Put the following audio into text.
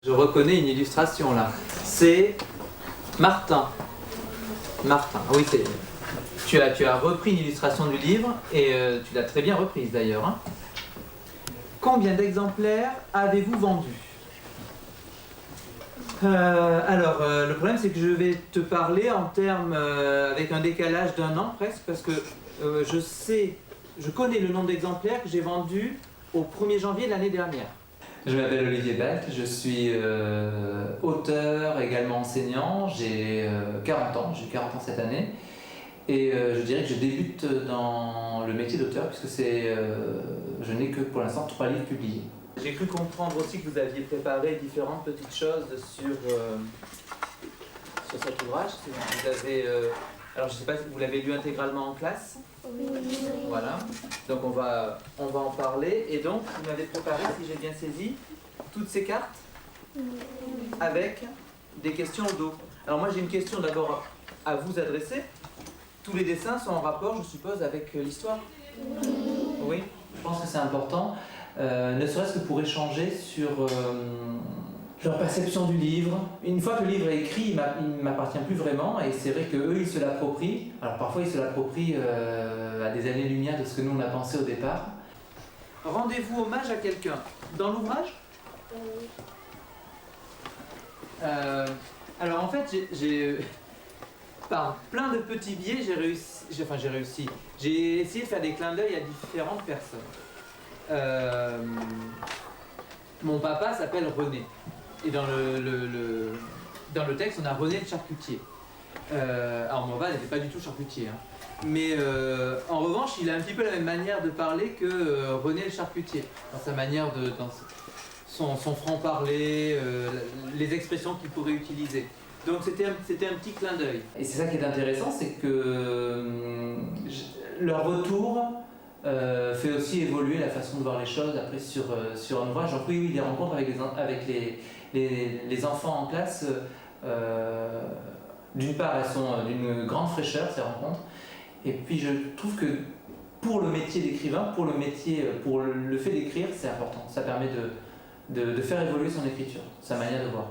Je reconnais une illustration là. C'est Martin. Martin, oui, tu as repris une illustration du livre et tu l'as très bien reprise d'ailleurs. Hein. Combien d'exemplaires avez-vous vendus? Le problème c'est que je vais te parler en termes avec un décalage d'un an presque parce que je connais le nombre d'exemplaires que j'ai vendus au 1er janvier de l'année dernière. Je m'appelle Olivier Balk, je suis auteur, également enseignant, j'ai 40 ans, j'ai 40 ans cette année et je dirais que je débute dans le métier d'auteur puisque je n'ai que pour l'instant 3 livres publiés. J'ai cru comprendre aussi que vous aviez préparé différentes petites choses sur cet ouvrage. Vous avez, alors je ne sais pas si vous l'avez lu intégralement en classe. Oui. Voilà, donc on va en parler. Et donc, vous m'avez préparé, si j'ai bien saisi, toutes ces cartes avec des questions au dos. Alors moi, j'ai une question d'abord à vous adresser. Tous les dessins sont en rapport, je suppose, avec l'histoire? Oui. Je pense que c'est important, ne serait-ce que pour échanger sur leur perception du livre. Une fois que le livre est écrit, il ne m'appartient plus vraiment et c'est vrai qu'eux, ils se l'approprient. Alors parfois, ils se l'approprient à des années-lumière de ce que nous, on a pensé au départ. Rendez-vous hommage à quelqu'un. Dans l'ouvrage? Alors en fait, par plein de petits biais, j'ai réussi. J'ai essayé de faire des clins d'œil à différentes personnes. Mon papa s'appelle René. Et dans le texte, on a René le charcutier. Alors mon papa n'était pas du tout charcutier. Hein. Mais en revanche, il a un petit peu la même manière de parler que René le charcutier. Dans sa manière dans son franc-parler, les expressions qu'il pourrait utiliser. Donc c'était un petit clin d'œil. Et c'est ça qui est intéressant, c'est que leur retour fait aussi évoluer la façon de voir les choses après sur un ouvrage. Donc oui, des rencontres avec les enfants en classe, d'une part elles sont d'une grande fraîcheur ces rencontres, et puis je trouve que pour le métier d'écrivain, pour le fait d'écrire, c'est important. Ça permet de faire évoluer son écriture, sa manière de voir.